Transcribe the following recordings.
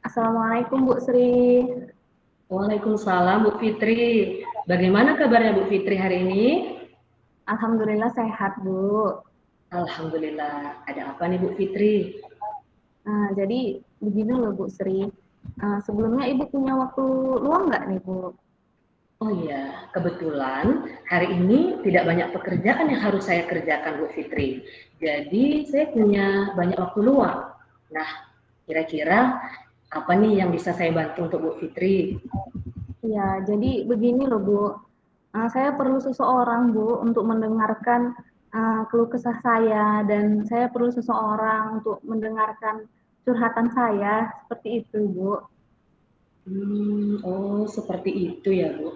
Assalamualaikum Bu Sri. Waalaikumsalam Bu Fitri. Bagaimana kabarnya Bu Fitri hari ini? Alhamdulillah sehat Bu. Alhamdulillah. Ada apa nih Bu Fitri? Jadi begini loh Bu Sri. Sebelumnya Ibu punya waktu luang nggak nih Bu? Oh iya, kebetulan hari ini tidak banyak pekerjaan yang harus saya kerjakan Bu Fitri. Jadi saya punya banyak waktu luang. Nah, kira-kira apa nih yang bisa saya bantu untuk Bu Fitri? Ya, jadi begini loh Bu. Saya perlu seseorang Bu untuk mendengarkan keluh kesah saya dan saya perlu seseorang untuk mendengarkan curhatan saya seperti itu Bu. Oh seperti itu ya Bu.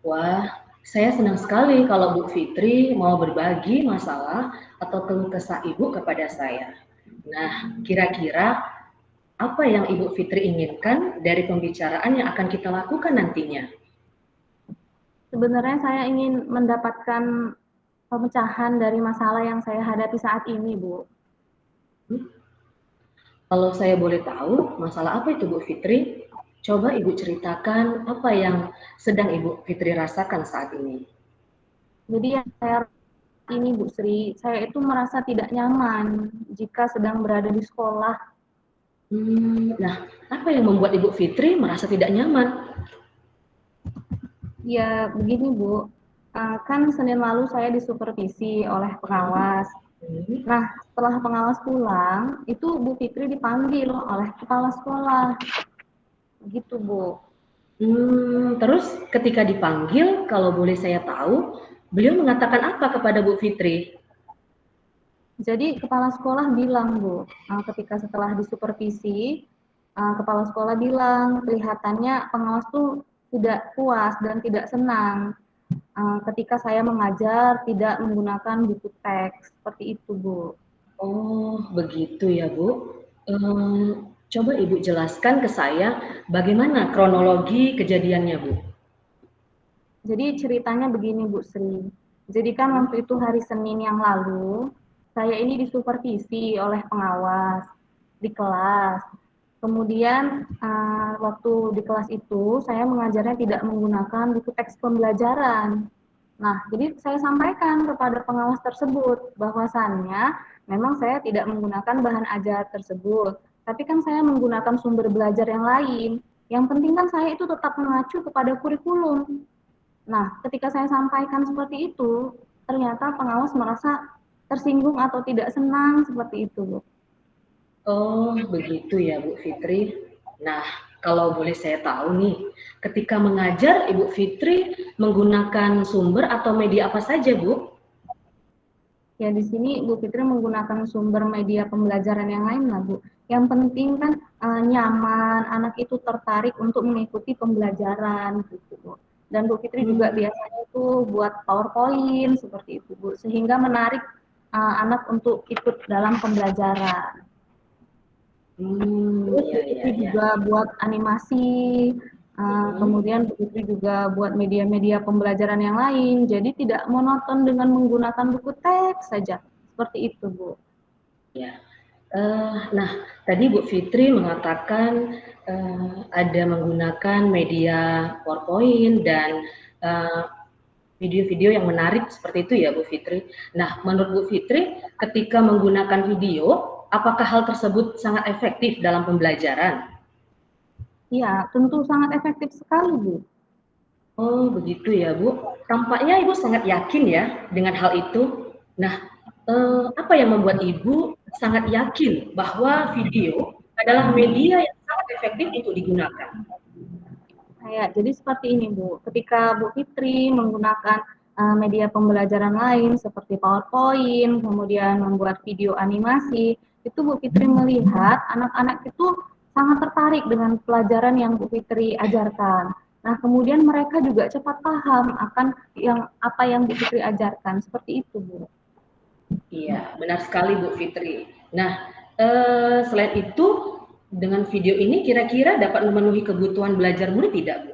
Wah, saya senang sekali kalau Bu Fitri mau berbagi masalah atau keluh kesah Ibu kepada saya. Nah, kira-kira apa yang Ibu Fitri inginkan dari pembicaraan yang akan kita lakukan nantinya? Sebenarnya saya ingin mendapatkan pemecahan dari masalah yang saya hadapi saat ini Bu. Hmm? Kalau saya boleh tahu, masalah apa itu Bu Fitri? Coba Ibu ceritakan apa yang sedang Ibu Fitri rasakan saat ini. Jadi yang saya ini Bu Sri, saya itu merasa tidak nyaman jika sedang berada di sekolah. Nah, apa yang membuat Ibu Fitri merasa tidak nyaman? Ya begini Bu, kan Senin lalu saya disupervisi oleh pengawas. Hmm. Nah setelah pengawas pulang, itu Bu Fitri dipanggil oleh kepala sekolah. Gitu Bu. Terus ketika dipanggil, kalau boleh saya tahu, beliau mengatakan apa kepada Bu Fitri? Jadi kepala sekolah bilang Bu, ketika setelah disupervisi, kepala sekolah bilang kelihatannya pengawas tuh tidak puas dan tidak senang ketika saya mengajar tidak menggunakan buku teks seperti itu Bu. Oh, begitu ya, Bu. Coba Ibu jelaskan ke saya bagaimana kronologi kejadiannya, Bu. Jadi ceritanya begini Bu Sri. Jadi kan waktu itu hari Senin yang lalu saya ini disupervisi oleh pengawas di kelas. Kemudian waktu di kelas itu saya mengajarnya tidak menggunakan buku teks pembelajaran. Nah, jadi saya sampaikan kepada pengawas tersebut bahwasannya memang saya tidak menggunakan bahan ajar tersebut, tapi kan saya menggunakan sumber belajar yang lain. Yang penting kan saya itu tetap mengacu kepada kurikulum. Nah, ketika saya sampaikan seperti itu, ternyata pengawas merasa tersinggung atau tidak senang seperti itu, Bu. Oh, begitu ya, Bu Fitri. Nah, kalau boleh saya tahu nih, ketika mengajar Ibu Fitri menggunakan sumber atau media apa saja, Bu? Ya, di sini Bu Fitri menggunakan sumber media pembelajaran yang lain lah, Bu. Yang penting kan nyaman, anak itu tertarik untuk mengikuti pembelajaran gitu, Bu. Dan Bu Fitri juga Hmm, biasanya itu buat PowerPoint seperti itu, Bu, sehingga menarik anak untuk ikut dalam pembelajaran. Terus ya, Bu ya, Fitri ya. juga buat animasi, Hmm. kemudian Bu Fitri juga buat media-media pembelajaran yang lain. Jadi tidak monoton dengan menggunakan buku teks saja. Seperti itu, Bu. Ya. Nah, tadi Bu Fitri mengatakan ada menggunakan media PowerPoint dan eh, video-video yang menarik seperti itu ya Bu Fitri. Nah, menurut Bu Fitri, ketika menggunakan video, apakah hal tersebut sangat efektif dalam pembelajaran? Iya, tentu sangat efektif sekali, Bu. Oh, begitu ya Bu. Tampaknya Ibu sangat yakin ya dengan hal itu. Nah, apa yang membuat Ibu sangat yakin bahwa video adalah media yang sangat efektif untuk digunakan? Jadi seperti ini, Bu. Ketika Bu Fitri menggunakan media pembelajaran lain seperti PowerPoint, kemudian membuat video animasi, itu Bu Fitri melihat anak-anak itu sangat tertarik dengan pelajaran yang Bu Fitri ajarkan. Nah, kemudian mereka juga cepat paham akan apa yang Bu Fitri ajarkan. Seperti itu, Bu. Iya, benar sekali Bu Fitri. Nah, selain itu dengan video ini kira-kira dapat memenuhi kebutuhan belajar murid tidak, Bu?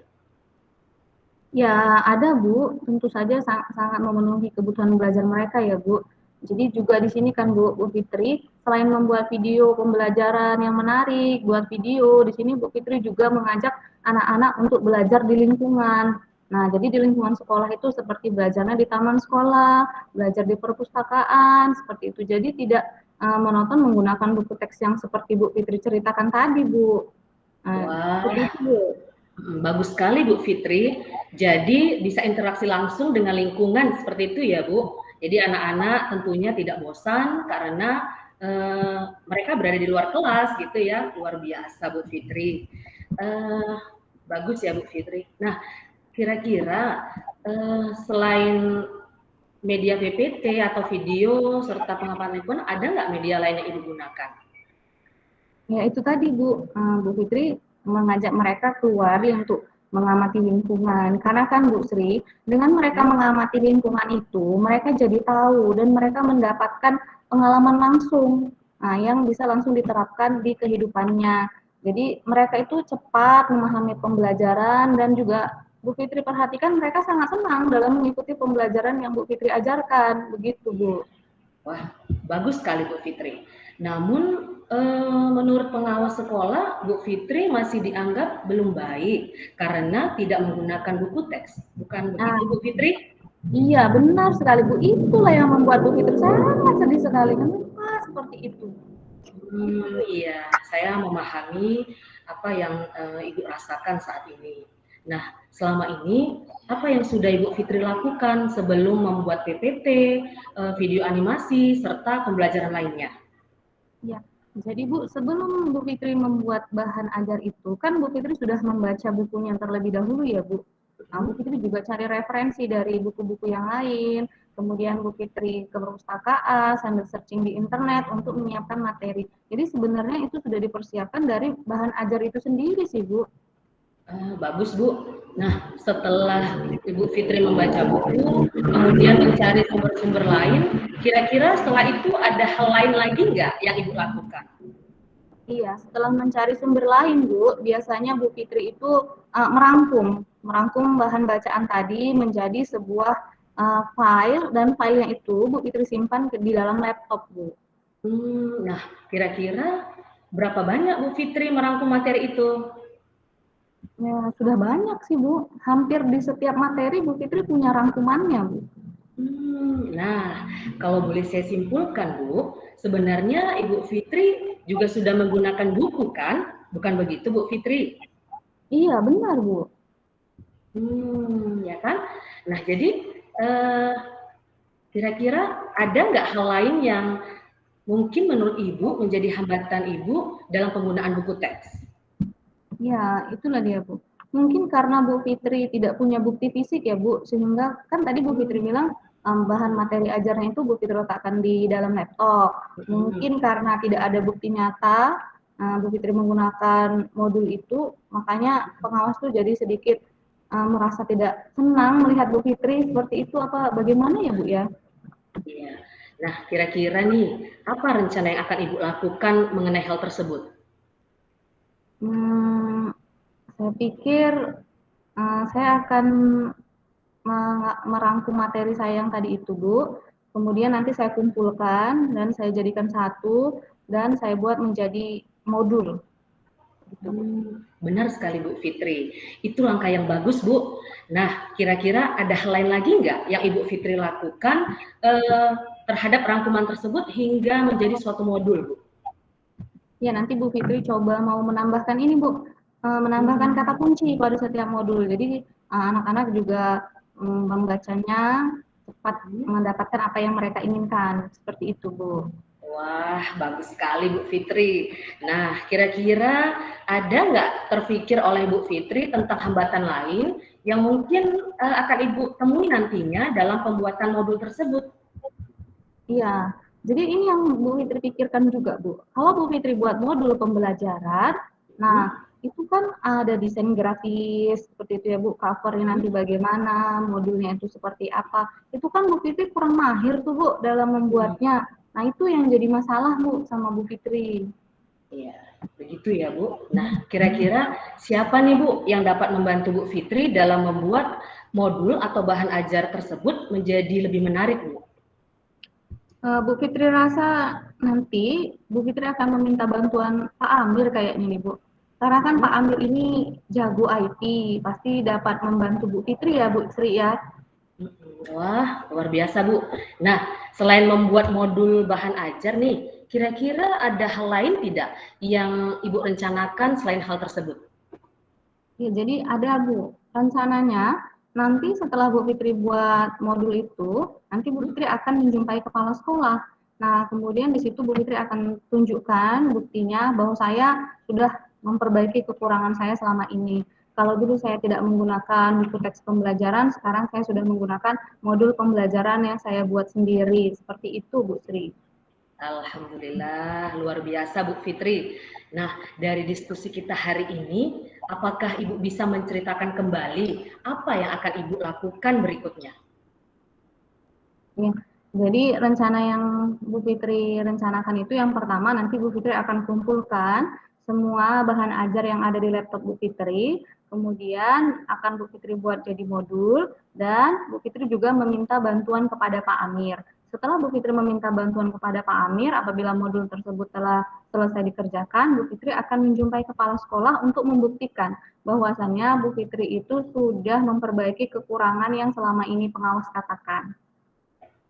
Ya, ada Bu, tentu saja sangat memenuhi kebutuhan belajar mereka ya Bu. Jadi juga di sini kan Bu Fitri, selain membuat video pembelajaran yang menarik, buat video, di sini Bu Fitri juga mengajak anak-anak untuk belajar di lingkungan. Nah, jadi di lingkungan sekolah itu seperti belajarnya di taman sekolah, belajar di perpustakaan, seperti itu. Jadi tidak monoton menggunakan buku teks yang seperti Bu Fitri ceritakan tadi, Bu. Wah, Seperti itu, Bu. bagus sekali Bu Fitri. Jadi bisa interaksi langsung dengan lingkungan seperti itu ya Bu. Jadi anak-anak tentunya tidak bosan karena mereka berada di luar kelas gitu ya. Luar biasa Bu Fitri. Eh, Bagus ya Bu Fitri. Nah, kira-kira selain media PPT atau video serta pengamatan lingkungan, ada nggak media lain yang Ibu gunakan? Ya itu tadi Bu Fitri mengajak mereka keluar untuk mengamati lingkungan. Karena kan Bu Sri, dengan mereka mengamati lingkungan itu, mereka jadi tahu dan mereka mendapatkan pengalaman langsung, nah, yang bisa langsung diterapkan di kehidupannya. Jadi mereka itu cepat memahami pembelajaran dan juga Bu Fitri perhatikan mereka sangat senang dalam mengikuti pembelajaran yang Bu Fitri ajarkan, begitu Bu. Wah, bagus sekali Bu Fitri. Namun menurut pengawas sekolah, Bu Fitri masih dianggap belum baik karena tidak menggunakan buku teks. Bukan Nah, begitu Bu Fitri? iya, benar sekali Bu. Itulah yang membuat Bu Fitri sangat sedih sekali. Kenapa seperti itu? Iya, saya memahami apa yang Ibu rasakan saat ini. Nah, selama ini apa yang sudah Ibu Fitri lakukan sebelum membuat PPT, video animasi, serta pembelajaran lainnya? Ya, jadi Bu, sebelum Bu Fitri membuat bahan ajar itu, kan Bu Fitri sudah membaca bukunya terlebih dahulu ya Bu. Nah, Bu Fitri juga cari referensi dari buku-buku yang lain, kemudian Bu Fitri ke perpustakaan sambil searching di internet untuk menyiapkan materi. Jadi sebenarnya itu sudah dipersiapkan dari bahan ajar itu sendiri sih Bu. Bagus Bu. Nah, setelah Ibu Fitri membaca buku, kemudian mencari sumber-sumber lain, kira-kira setelah itu ada hal lain lagi nggak yang Ibu lakukan? Iya, setelah mencari sumber lain, Bu, biasanya Bu Fitri itu merangkum bahan bacaan tadi menjadi sebuah file dan filenya itu Bu Fitri simpan di dalam laptop, Bu. Nah, kira-kira berapa banyak Bu Fitri merangkum materi itu? Ya, sudah banyak sih, Bu. Hampir di setiap materi Bu Fitri punya rangkumannya, Bu. Nah, kalau boleh saya simpulkan, Bu, sebenarnya Ibu Fitri juga sudah menggunakan buku, kan? Bukan begitu, Bu Fitri? Iya, benar, Bu. Ya kan? Nah, jadi eh, kira-kira ada nggak hal lain yang mungkin menurut Ibu menjadi hambatan Ibu dalam penggunaan buku teks? Ya, itulah dia, Bu. Mungkin karena Bu Fitri tidak punya bukti fisik ya, Bu, sehingga kan tadi Bu Fitri bilang bahan materi ajarnya itu Bu Fitri letakkan di dalam laptop. Mungkin karena tidak ada bukti nyata, Bu Fitri menggunakan modul itu, makanya pengawas tuh jadi sedikit merasa tidak senang melihat Bu Fitri seperti itu. Apa bagaimana ya, Bu ya? Iya. Nah, kira-kira nih, apa rencana yang akan Ibu lakukan mengenai hal tersebut? Hmm, saya pikir saya akan merangkum materi saya yang tadi itu, Bu. Kemudian nanti saya kumpulkan dan saya jadikan satu dan saya buat menjadi modul. Gitu, Bu. Benar sekali Bu Fitri. Itu langkah yang bagus Bu. Nah, kira-kira ada hal lain lagi nggak yang Ibu Fitri lakukan terhadap rangkuman tersebut hingga menjadi suatu modul Bu? Ya, nanti Bu Fitri coba mau menambahkan ini, Bu. Menambahkan kata kunci pada setiap modul. Jadi anak-anak juga membacanya cepat mendapatkan apa yang mereka inginkan. Seperti itu, Bu. Wah, bagus sekali Bu Fitri. Nah, kira-kira ada nggak terpikir oleh Bu Fitri tentang hambatan lain yang mungkin akan Ibu temui nantinya dalam pembuatan modul tersebut? Iya, jadi ini yang Bu Fitri pikirkan juga, Bu. Kalau Bu Fitri buat modul pembelajaran, nah itu kan ada desain grafis seperti itu ya Bu, covernya nanti bagaimana, modulnya itu seperti apa. Itu kan Bu Fitri kurang mahir tuh Bu dalam membuatnya. Nah itu yang jadi masalah Bu sama Bu Fitri. Iya, begitu ya Bu. Nah, kira-kira siapa nih Bu yang dapat membantu Bu Fitri dalam membuat modul atau bahan ajar tersebut menjadi lebih menarik Bu? Bu Fitri rasa nanti Bu Fitri akan meminta bantuan Pak Amir kayaknya nih Bu. Karena kan Pak Amir ini jago IT, pasti dapat membantu Bu Fitri ya Bu Sri ya. Wah, luar biasa Bu. Nah, selain membuat modul bahan ajar nih, kira-kira ada hal lain tidak yang Ibu rencanakan selain hal tersebut? Ya, jadi ada Bu, rencananya nanti setelah Bu Fitri buat modul itu, nanti Bu Fitri akan menjumpai kepala sekolah. Nah, kemudian di situ Bu Fitri akan tunjukkan buktinya bahwa saya sudah memperbaiki kekurangan saya selama ini. Kalau dulu saya tidak menggunakan buku teks pembelajaran, sekarang saya sudah menggunakan modul pembelajaran yang saya buat sendiri. Seperti itu, Bu Sri. Alhamdulillah, luar biasa Bu Fitri. Nah, dari diskusi kita hari ini, apakah Ibu bisa menceritakan kembali apa yang akan Ibu lakukan berikutnya? Ya, jadi rencana yang Bu Fitri rencanakan itu yang pertama nanti Bu Fitri akan kumpulkan semua bahan ajar yang ada di laptop Bu Fitri, kemudian akan Bu Fitri buat jadi modul, dan Bu Fitri juga meminta bantuan kepada Pak Amir. Setelah Bu Fitri meminta bantuan kepada Pak Amir, apabila modul tersebut telah selesai dikerjakan, Bu Fitri akan menjumpai kepala sekolah untuk membuktikan bahwasannya Bu Fitri itu sudah memperbaiki kekurangan yang selama ini pengawas katakan.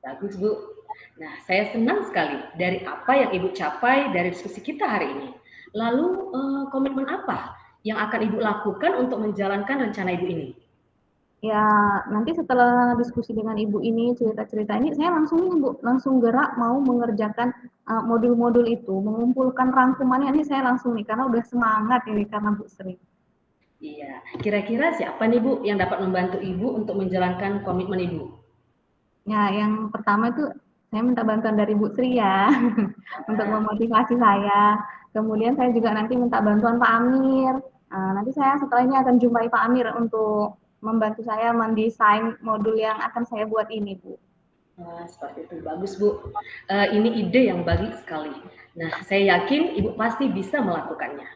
Bagus Bu. Nah, saya senang sekali dari apa yang Ibu capai dari diskusi kita hari ini. Lalu, komitmen apa yang akan Ibu lakukan untuk menjalankan rencana Ibu ini? Ya, nanti setelah diskusi dengan Ibu ini, cerita-cerita ini, saya langsung ini Bu, langsung gerak mau mengerjakan modul-modul itu, mengumpulkan rangkumannya ini saya langsung nih, karena udah semangat ini karena Bu Sri. Iya, kira-kira siapa nih Bu yang dapat membantu Ibu untuk menjalankan komitmen Ibu? Ya, yang pertama itu saya minta bantuan dari Bu Sri ya, untuk Nah, memotivasi saya. Kemudian saya juga nanti minta bantuan Pak Amir. Nanti saya setelah ini akan jumpai Pak Amir untuk membantu saya mendesain modul yang akan saya buat ini, Bu. seperti itu. Bagus Bu. Ini ide yang bagus sekali. Nah, saya yakin Ibu pasti bisa melakukannya.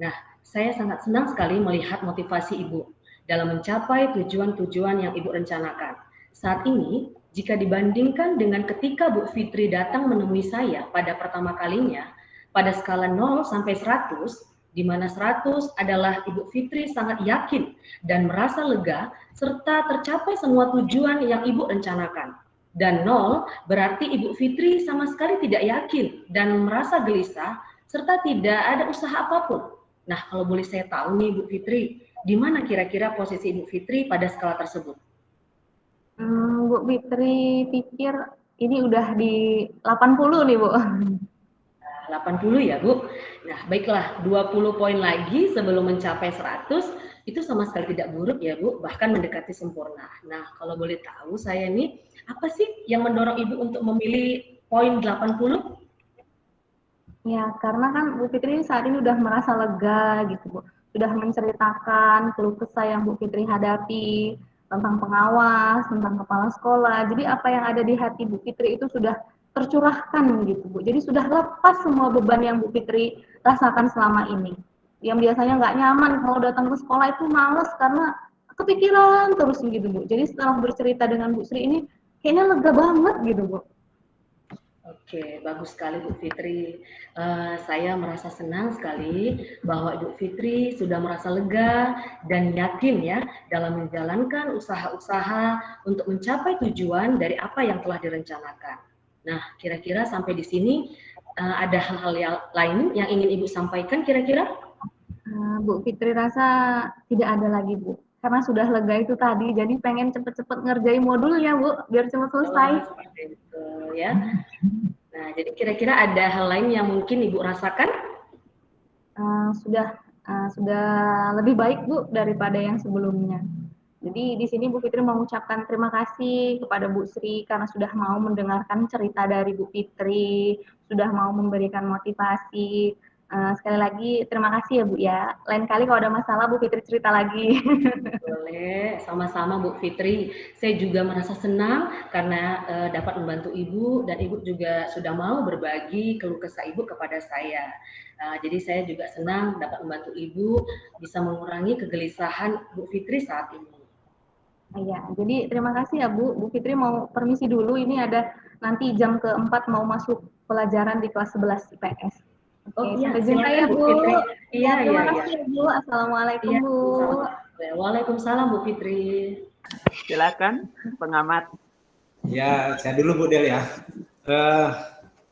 Nah, saya sangat senang sekali melihat motivasi Ibu dalam mencapai tujuan-tujuan yang Ibu rencanakan. Saat ini, jika dibandingkan dengan ketika Bu Fitri datang menemui saya pada pertama kalinya, pada skala 0 sampai 100, di mana 100 adalah Ibu Fitri sangat yakin dan merasa lega serta tercapai semua tujuan yang Ibu rencanakan. Dan 0 berarti Ibu Fitri sama sekali tidak yakin dan merasa gelisah serta tidak ada usaha apapun. Nah, kalau boleh saya tahu nih Bu Fitri, di mana kira-kira posisi Ibu Fitri pada skala tersebut? Bu Fitri pikir ini udah di 80 nih, Bu. 80 ya Bu. Nah baiklah, 20 poin lagi sebelum mencapai 100 itu sama sekali tidak buruk ya Bu, bahkan mendekati sempurna. Nah kalau boleh tahu saya nih, apa sih yang mendorong Ibu untuk memilih poin 80? Ya, karena kan Bu Fitri saat ini udah merasa lega gitu, Bu. Sudah menceritakan keluh kesah yang Bu Fitri hadapi tentang pengawas, tentang kepala sekolah. Jadi apa yang ada di hati Bu Fitri itu sudah tercurahkan gitu, Bu. Jadi sudah lepas semua beban yang Bu Fitri rasakan selama ini. Yang biasanya nggak nyaman kalau datang ke sekolah itu males karena kepikiran terus gitu, Bu. Jadi setelah bercerita dengan Bu Sri ini kayaknya lega banget gitu, Bu. Oke, bagus sekali Bu Fitri. Saya merasa senang sekali bahwa Ibu Fitri sudah merasa lega dan yakin ya dalam menjalankan usaha-usaha untuk mencapai tujuan dari apa yang telah direncanakan. Nah, kira-kira sampai di sini ada hal-hal yang lain yang ingin Ibu sampaikan kira-kira? Bu Fitri rasa tidak ada lagi Bu, karena sudah lega itu tadi, jadi pengen cepet-cepet ngerjain modulnya Bu, biar cepet selesai. Oh, seperti itu ya. Nah, jadi kira-kira ada hal lain yang mungkin Ibu rasakan? Sudah lebih baik Bu daripada yang sebelumnya. Jadi di sini Bu Fitri mengucapkan terima kasih kepada Bu Sri karena sudah mau mendengarkan cerita dari Bu Fitri, sudah mau memberikan motivasi. Sekali lagi terima kasih ya Bu ya. Lain kali kalau ada masalah Bu Fitri cerita lagi. Boleh, sama-sama Bu Fitri. Saya juga merasa senang karena dapat membantu Ibu dan Ibu juga sudah mau berbagi keluh kesah Ibu kepada saya. Jadi saya juga senang dapat membantu Ibu bisa mengurangi kegelisahan Bu Fitri saat ini. Iya, jadi terima kasih ya Bu. Bu Fitri mau permisi dulu. Ini ada nanti jam keempat mau masuk pelajaran di kelas 11 IPS. Oh iya, sampai jumpa ya Bu. Iya, terima kasih ya Bu. Assalamualaikum iya, Bu. Waalaikumsalam Bu Fitri. Silakan pengamat. Ya, saya dulu Bu Del ya.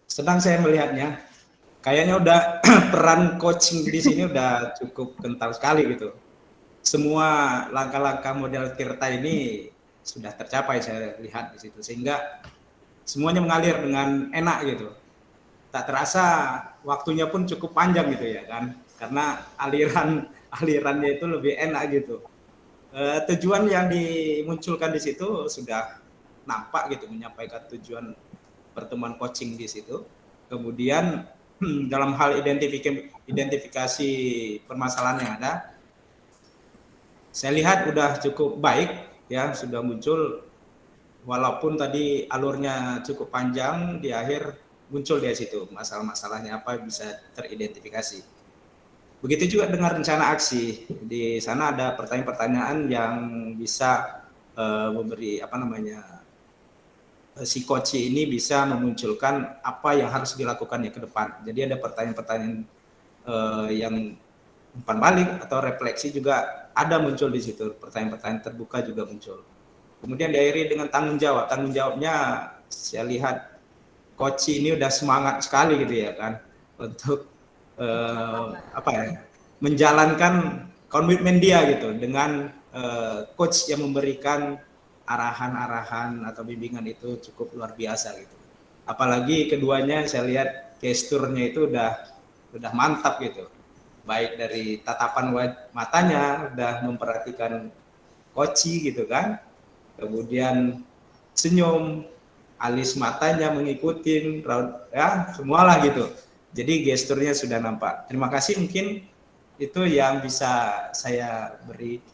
Senang saya melihatnya. Kayaknya udah peran coaching di sini udah cukup kental sekali gitu. Semua langkah-langkah model Tirta ini sudah tercapai saya lihat di situ, sehingga semuanya mengalir dengan enak gitu. Tak terasa waktunya pun cukup panjang gitu ya kan, karena alirannya itu lebih enak gitu. Tujuan yang dimunculkan di situ sudah nampak gitu, menyampaikan tujuan pertemuan coaching di situ. Kemudian dalam hal identifikasi permasalahan yang ada, saya lihat udah cukup baik ya, sudah muncul. Walaupun tadi alurnya cukup panjang, di akhir muncul di situ masalah-masalahnya apa bisa teridentifikasi. Begitu juga dengan rencana aksi. Di sana ada pertanyaan-pertanyaan yang bisa memberi si coach ini bisa memunculkan apa yang harus dilakukannya ke depan. Jadi ada pertanyaan-pertanyaan yang umpan balik atau refleksi juga ada muncul di situ. Pertanyaan-pertanyaan terbuka juga muncul. Kemudian diakhiri dengan tanggung jawab. Tanggung jawabnya saya lihat coach ini udah semangat sekali gitu ya kan untuk menjalankan komitmen dia gitu dengan coach yang memberikan arahan-arahan atau bimbingan itu cukup luar biasa gitu. Apalagi keduanya saya lihat gesturnya itu udah mantap gitu. Baik dari tatapan matanya udah memperhatikan coach gitu kan. Kemudian senyum, alis matanya mengikuti, ya semualah gitu. Jadi gesturnya sudah nampak. Terima kasih, mungkin itu yang bisa saya beri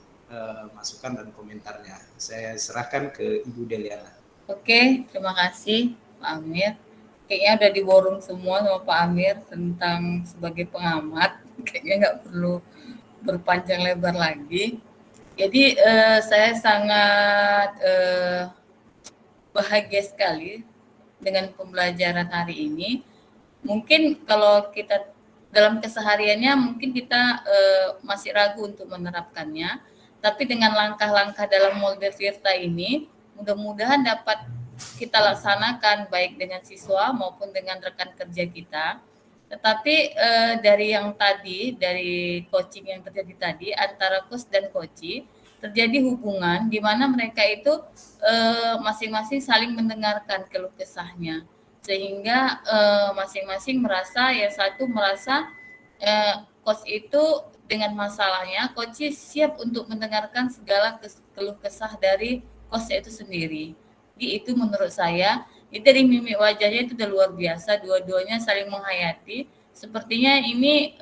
masukan dan komentarnya. Saya serahkan ke Ibu Deliana. Oke, terima kasih Pak Amir. Kayaknya udah diborong semua sama Pak Amir tentang sebagai pengamat. Kayaknya nggak perlu berpanjang lebar lagi. Jadi saya sangat bahagia sekali dengan pembelajaran hari ini. Mungkin kalau kita dalam kesehariannya mungkin kita masih ragu untuk menerapkannya, tapi dengan langkah-langkah dalam model Tirta ini mudah-mudahan dapat kita laksanakan baik dengan siswa maupun dengan rekan kerja kita. Tetapi dari yang tadi, dari coaching yang terjadi tadi antara coach dan coachee, terjadi hubungan di mana mereka itu masing-masing saling mendengarkan keluh kesahnya, sehingga masing-masing merasa, yang satu merasa coach itu dengan masalahnya, coachee siap untuk mendengarkan segala keluh kesah dari coach itu sendiri. Jadi itu menurut saya, dari mimik wajahnya itu udah luar biasa, dua-duanya saling menghayati. Sepertinya ini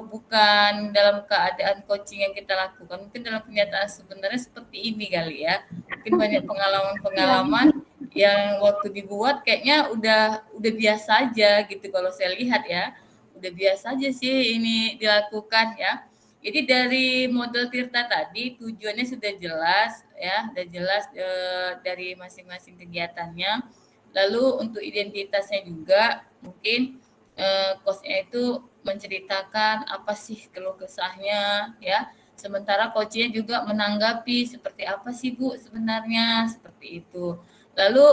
bukan dalam keadaan coaching yang kita lakukan, mungkin dalam kenyataan sebenarnya seperti ini kali ya. Mungkin banyak pengalaman-pengalaman yang waktu dibuat kayaknya udah biasa aja gitu kalau saya lihat ya. Udah biasa aja sih ini dilakukan ya. Jadi dari model Tirta tadi tujuannya sudah jelas ya, sudah jelas dari masing-masing kegiatannya. Lalu untuk identitasnya juga mungkin coach-nya itu menceritakan apa sih keluh kesahnya ya. Sementara coach-nya juga menanggapi seperti apa sih Bu sebenarnya, seperti itu. Lalu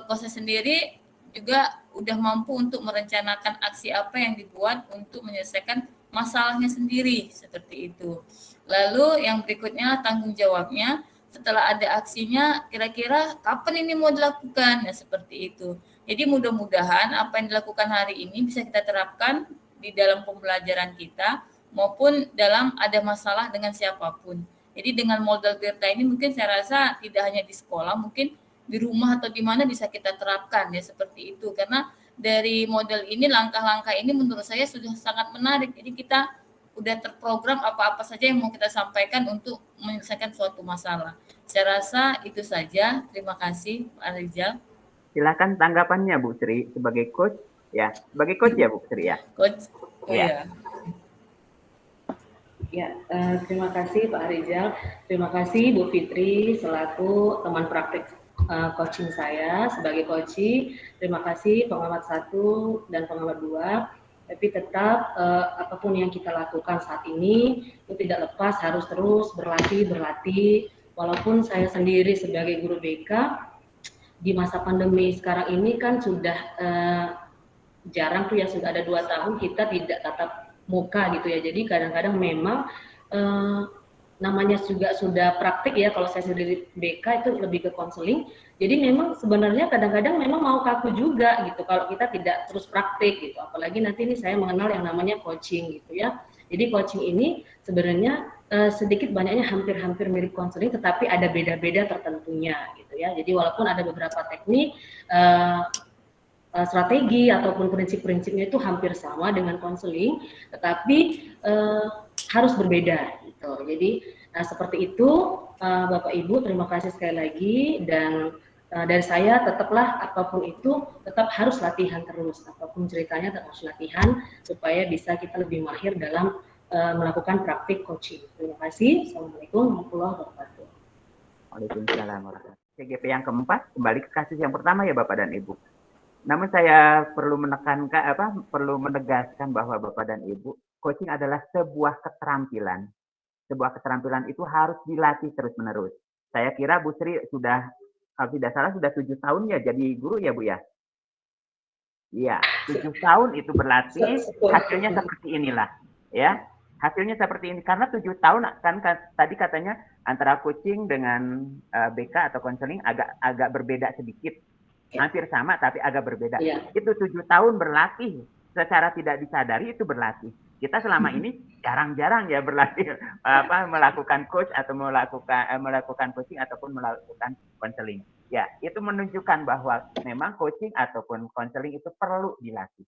coach-nya sendiri juga udah mampu untuk merencanakan aksi apa yang dibuat untuk menyelesaikan masalahnya sendiri, seperti itu. Lalu yang berikutnya tanggung jawabnya, setelah ada aksinya kira-kira kapan ini mau dilakukan, ya seperti itu. Jadi mudah-mudahan apa yang dilakukan hari ini bisa kita terapkan di dalam pembelajaran kita maupun dalam ada masalah dengan siapapun. Jadi dengan model Tirta ini mungkin saya rasa tidak hanya di sekolah, mungkin di rumah atau di mana bisa kita terapkan ya seperti itu. Karena dari model ini, langkah-langkah ini menurut saya sudah sangat menarik. Jadi kita udah terprogram apa-apa saja yang mau kita sampaikan untuk menyelesaikan suatu masalah. Saya rasa itu saja. Terima kasih Pak Rizal. Silakan tanggapannya Bu Sri sebagai coach ya, sebagai coach ya Bu Sri ya. Coach. Oh ya. Ya, terima kasih Pak Rizal. Terima kasih Bu Fitri selaku teman praktek coaching saya sebagai coaching. Terima kasih pengamat 1 dan pengamat 2. Tapi tetap apapun yang kita lakukan saat ini itu tidak lepas harus terus berlatih. Walaupun saya sendiri sebagai guru BK di masa pandemi sekarang ini kan sudah jarang tuh ya, sudah ada 2 tahun kita tidak tatap muka gitu ya. Jadi kadang-kadang memang namanya juga sudah praktik ya, kalau saya sendiri BK itu lebih ke konseling. Jadi memang sebenarnya kadang-kadang memang mau kaku juga gitu kalau kita tidak terus praktik gitu. Apalagi nanti ini saya mengenal yang namanya coaching gitu ya. Jadi coaching ini sebenarnya sedikit banyaknya hampir-hampir mirip konseling, tetapi ada beda-beda tertentunya gitu ya. Jadi walaupun ada beberapa teknik strategi ataupun prinsip-prinsipnya itu hampir sama dengan konseling, tetapi harus berbeda gitu. Jadi seperti itu Bapak Ibu, terima kasih sekali lagi, dan dari saya tetaplah apapun itu tetap harus latihan terus, apapun ceritanya tetap harus latihan supaya bisa kita lebih mahir dalam melakukan praktik coaching. Terima kasih. Assalamualaikum warahmatullahi wabarakatuh. Waalaikumsalam warahmatullahi wabarakatuh. CGP yang keempat, kembali ke kasus yang pertama ya Bapak dan Ibu. Namun saya perlu menegaskan bahwa Bapak dan Ibu, coaching adalah sebuah keterampilan. Sebuah keterampilan itu harus dilatih terus-menerus. Saya kira Bu Sri sudah, kalau tidak salah sudah 7 tahun ya jadi guru ya Bu ya? Iya, 7 tahun itu berlatih, hasilnya seperti inilah. Ya, hasilnya seperti ini. Karena 7 tahun kan tadi katanya antara coaching dengan BK atau konseling agak berbeda sedikit. Hampir sama tapi agak berbeda. Itu 7 tahun berlatih, secara tidak disadari itu berlatih. Kita selama ini jarang-jarang ya berlatih melakukan coach atau melakukan coaching ataupun melakukan konseling. Ya, itu menunjukkan bahwa memang coaching ataupun konseling itu perlu dilatih.